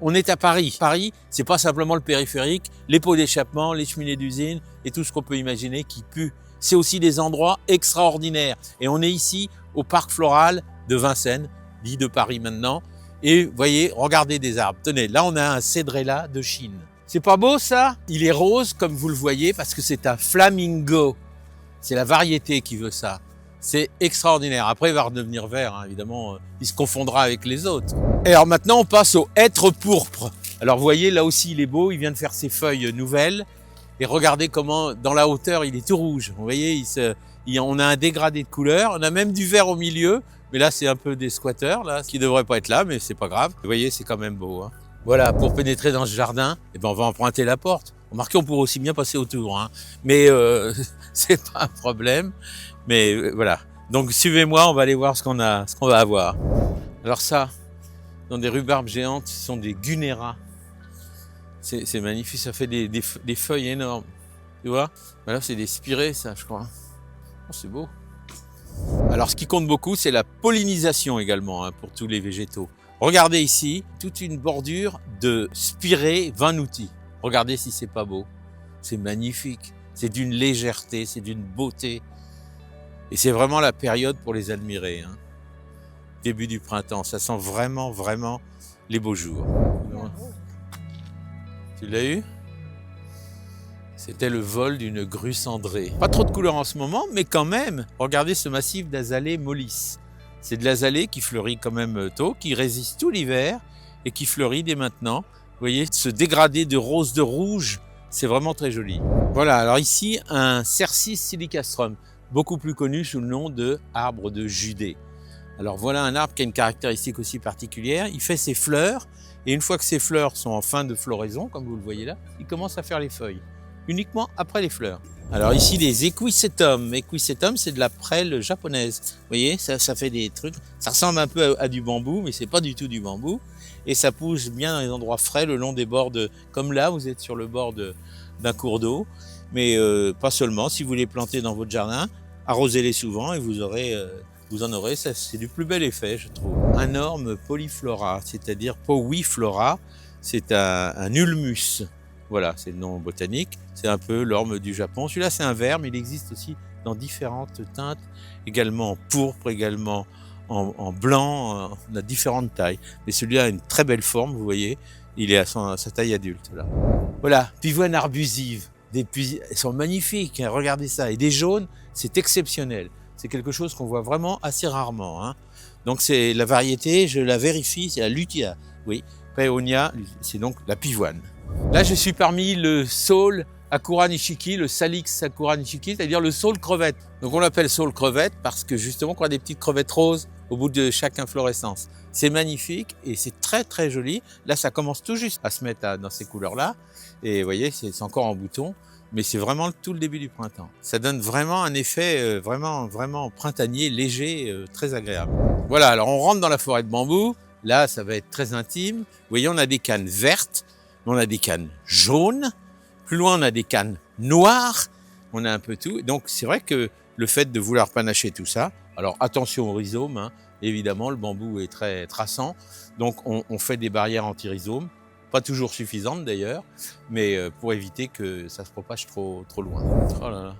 On est à Paris. Paris, c'est pas simplement le périphérique, les pots d'échappement, les cheminées d'usine et tout ce qu'on peut imaginer qui pue. C'est aussi des endroits extraordinaires. Et on est ici au parc floral de Vincennes, dit de Paris maintenant. Et vous voyez, regardez des arbres. Tenez, là on a un cédréla de Chine. C'est pas beau ça? Il est rose comme vous le voyez parce que c'est un flamingo. C'est la variété qui veut ça. C'est extraordinaire. Après, il va redevenir vert, hein, évidemment. Il se confondra avec les autres. Et alors maintenant, on passe au hêtre pourpre. Alors vous voyez, là aussi, il est beau. Il vient de faire ses feuilles nouvelles. Et regardez comment, dans la hauteur, il est tout rouge. Vous voyez, on a un dégradé de couleur. On a même du vert au milieu. Mais là, c'est un peu des squatteurs, là, qui ne devraient pas être là, mais c'est pas grave. Vous voyez, c'est quand même beau. Hein. Voilà, pour pénétrer dans ce jardin, eh ben, on va emprunter la porte. Remarquez, on pourrait aussi bien passer autour. Hein. Mais c'est pas un problème. Mais voilà. Donc suivez-moi, on va aller voir ce qu'on va avoir. Alors ça, dans des rhubarbes géantes, ce sont des gunéras. C'est magnifique, ça fait des feuilles énormes. Tu vois? Voilà, c'est des spirées, ça, je crois. Oh, c'est beau. Alors ce qui compte beaucoup, c'est la pollinisation également, hein, pour tous les végétaux. Regardez ici, toute une bordure de spirées vanouti. Regardez si c'est pas beau. C'est magnifique. C'est d'une légèreté, c'est d'une beauté. Et c'est vraiment la période pour les admirer. Hein. Début du printemps, ça sent vraiment, vraiment les beaux jours. Tu l'as eu? C'était le vol d'une grue cendrée. Pas trop de couleurs en ce moment, mais quand même, regardez ce massif d'azalée mollis. C'est de l'azalée qui fleurit quand même tôt, qui résiste tout l'hiver et qui fleurit dès maintenant. Vous voyez, ce dégradé de rose de rouge, c'est vraiment très joli. Voilà, alors ici, un Cercis silicastrum, beaucoup plus connu sous le nom de arbre de Judée. Alors voilà un arbre qui a une caractéristique aussi particulière, il fait ses fleurs, et une fois que ses fleurs sont en fin de floraison, comme vous le voyez là, il commence à faire les feuilles, uniquement après les fleurs. Alors ici les Equisetum, Equisetum c'est de la prêle japonaise, vous voyez, ça fait des trucs, ça ressemble un peu à du bambou, mais c'est pas du tout du bambou, et ça pousse bien dans les endroits frais, le long des bords comme là, vous êtes sur le bord d'un cours d'eau, mais pas seulement, si vous les plantez dans votre jardin, arrosez-les souvent et vous en aurez, c'est du plus bel effet, je trouve. Un orme polyflora, c'est-à-dire poviflora, c'est un ulmus. Voilà, c'est le nom botanique. C'est un peu l'orme du Japon. Celui-là, c'est un vert, mais il existe aussi dans différentes teintes, également en pourpre, également en blanc. On a différentes tailles. Mais celui-là a une très belle forme, vous voyez. Il est à sa taille adulte, là. Voilà, pivoine arbusive. Elles sont magnifiques, hein, regardez ça. Et des jaunes, c'est exceptionnel. C'est quelque chose qu'on voit vraiment assez rarement. Hein. Donc c'est la variété, je la vérifie, c'est la Lutea. Oui, Paeonia, c'est donc la pivoine. Là, je suis parmi le saule Akura nishiki, le Salix Akura nishiki, c'est-à-dire le saule crevette. Donc on l'appelle saule crevette parce que justement, on a des petites crevettes roses au bout de chaque inflorescence. C'est magnifique et c'est très très joli. Là, ça commence tout juste à se mettre dans ces couleurs-là. Et vous voyez, c'est encore en bouton. Mais c'est vraiment tout le début du printemps. Ça donne vraiment un effet vraiment printanier, léger, très agréable. Voilà, alors on rentre dans la forêt de bambou. Là, ça va être très intime. Vous voyez, on a des cannes vertes, on a des cannes jaunes. Plus loin, on a des cannes noires. On a un peu tout. Donc, c'est vrai que le fait de vouloir panacher tout ça, alors attention au rhizome, hein, évidemment, le bambou est très traçant. Donc, on fait des barrières anti-rhizome. Pas toujours suffisante d'ailleurs, mais pour éviter que ça se propage trop loin. Oh là là.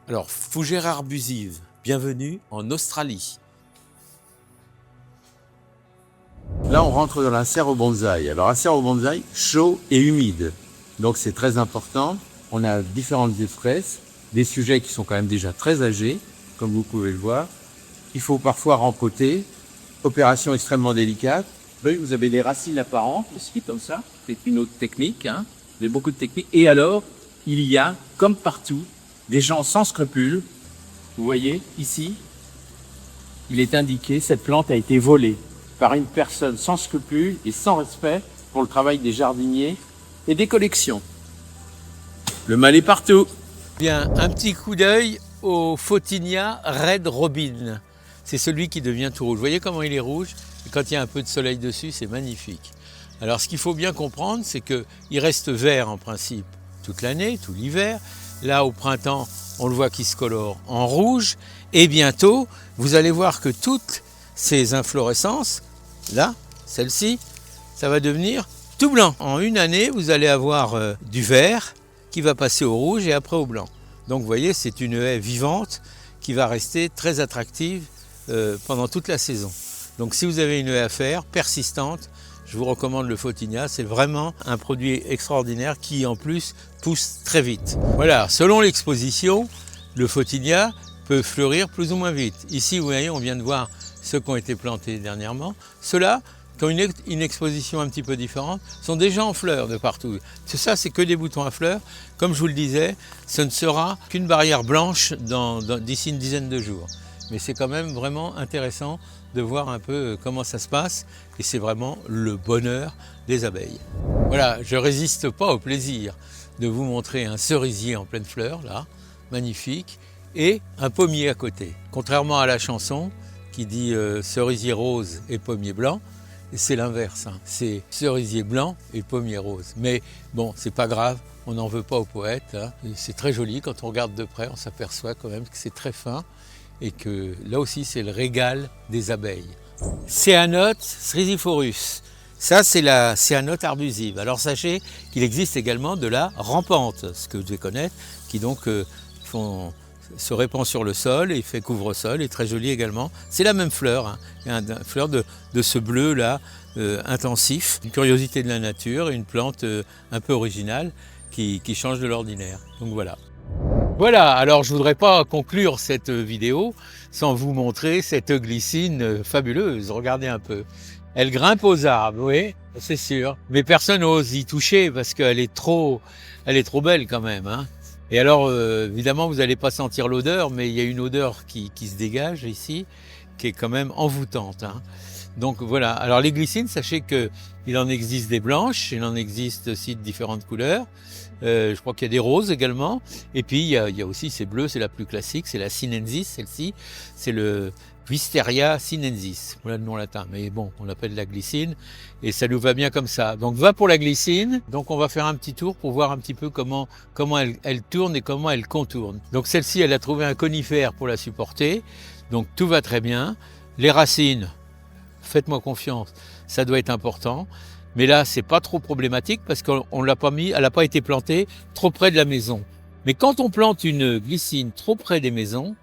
Alors, fougère arbusive, bienvenue en Australie. Là, on rentre dans la serre au bonsaï. Alors, la serre au bonsaï, chaud et humide. Donc, c'est très important. On a différentes espèces, des sujets qui sont quand même déjà très âgés, comme vous pouvez le voir. Il faut parfois rempoter. Opération extrêmement délicate. Vous avez des racines apparentes ici, comme ça. C'est une autre technique. Hein. Vous avez beaucoup de techniques. Et alors, il y a, comme partout, des gens sans scrupules. Vous voyez, ici, il est indiqué, cette plante a été volée par une personne sans scrupules et sans respect pour le travail des jardiniers et des collections. Le mal est partout. Bien, un petit coup d'œil au Photinia Red Robin. C'est celui qui devient tout rouge. Vous voyez comment il est rouge? Et quand il y a un peu de soleil dessus, c'est magnifique. Alors, ce qu'il faut bien comprendre, c'est qu'il reste vert en principe toute l'année, tout l'hiver. Là, au printemps, on le voit qu'il se colore en rouge. Et bientôt, vous allez voir que toutes ces inflorescences, là, celle-ci, ça va devenir tout blanc. En une année, vous allez avoir du vert qui va passer au rouge et après au blanc. Donc vous voyez, c'est une haie vivante qui va rester très attractive pendant toute la saison. Donc si vous avez une haie à faire, persistante, je vous recommande le Photinia. C'est vraiment un produit extraordinaire qui en plus pousse très vite. Voilà, selon l'exposition, le Photinia peut fleurir plus ou moins vite. Ici, vous voyez, on vient de voir ceux qui ont été plantés dernièrement. Ceux-là, qui ont une exposition un petit peu différente, sont déjà en fleurs de partout. Ça, c'est que des boutons à fleurs. Comme je vous le disais, ce ne sera qu'une barrière blanche d'ici une dizaine de jours. Mais c'est quand même vraiment intéressant de voir un peu comment ça se passe et c'est vraiment le bonheur des abeilles. Voilà, je ne résiste pas au plaisir de vous montrer un cerisier en pleine fleur, là, magnifique, et un pommier à côté. Contrairement à la chanson qui dit cerisier rose et pommier blanc, c'est l'inverse, hein. C'est cerisier blanc et pommier rose. Mais bon, c'est pas grave, on n'en veut pas aux poètes, hein. C'est très joli, quand on regarde de près, on s'aperçoit quand même que c'est très fin et que là aussi c'est le régal des abeilles. Céanote srisiphorus, ça c'est la céanote arbusive. Alors sachez qu'il existe également de la rampante, ce que vous devez connaître, qui donc se répand sur le sol et fait couvre-sol, et très joli également. C'est la même fleur, hein. Il y a une fleur de ce bleu là, intensif, une curiosité de la nature, une plante un peu originale qui change de l'ordinaire. Donc voilà. Voilà, alors je ne voudrais pas conclure cette vidéo sans vous montrer cette glycine fabuleuse. Regardez un peu. Elle grimpe aux arbres, oui, c'est sûr. Mais personne n'ose y toucher parce qu'elle est trop belle quand même, hein. Et alors, évidemment, vous n'allez pas sentir l'odeur, mais il y a une odeur qui se dégage ici, qui est quand même envoûtante, hein. Donc voilà, alors les glycines, sachez qu'il en existe des blanches, il en existe aussi de différentes couleurs. Je crois qu'il y a des roses également. Et puis il y a aussi ces bleus, c'est la plus classique, c'est la sinensis, celle-ci. C'est le Wisteria sinensis, voilà le nom latin. Mais bon, on l'appelle la glycine et ça nous va bien comme ça. Donc va pour la glycine. Donc on va faire un petit tour pour voir un petit peu comment elle tourne et comment elle contourne. Donc celle-ci, elle a trouvé un conifère pour la supporter. Donc tout va très bien. Les racines, faites-moi confiance, ça doit être important. Mais là, c'est pas trop problématique parce qu'on l'a pas mis, elle n'a pas été plantée trop près de la maison. Mais quand on plante une glycine trop près des maisons,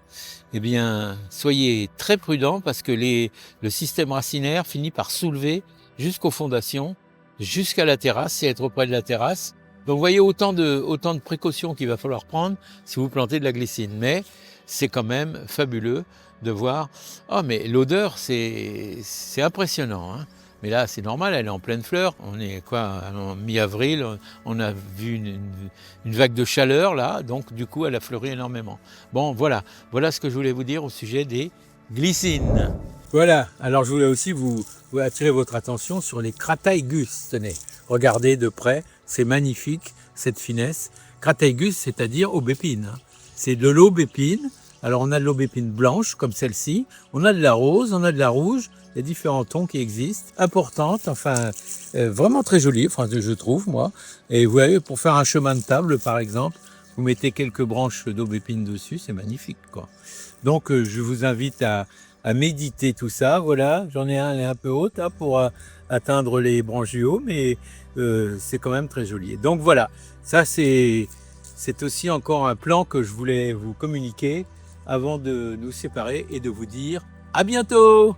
eh bien, soyez très prudents parce que le système racinaire finit par soulever jusqu'aux fondations, jusqu'à la terrasse et être près de la terrasse. Donc, vous voyez autant de précautions qu'il va falloir prendre si vous plantez de la glycine. Mais c'est quand même fabuleux de voir. Oh, mais l'odeur, c'est impressionnant, hein. Mais là, c'est normal, elle est en pleine fleur. On est quoi, en mi-avril, on a vu une vague de chaleur là, donc du coup, elle a fleuri énormément. Bon, voilà ce que je voulais vous dire au sujet des glycines. Voilà, alors je voulais aussi vous attirer votre attention sur les Crataegus. Tenez, regardez de près, c'est magnifique, cette finesse. Crataegus, c'est-à-dire aubépine, hein. C'est de l'aubépine. Alors on a de l'aubépine blanche comme celle-ci, on a de la rose, on a de la rouge, il y a différents tons qui existent, importantes, enfin vraiment très jolies, enfin je trouve moi. Et vous voyez, pour faire un chemin de table par exemple, vous mettez quelques branches d'aubépine dessus, c'est magnifique quoi. Donc je vous invite à méditer tout ça, voilà, j'en ai un, elle est un peu haute hein, pour atteindre les branches du haut, mais c'est quand même très joli. Et donc voilà, ça c'est aussi encore un plan que je voulais vous communiquer avant de nous séparer et de vous dire à bientôt!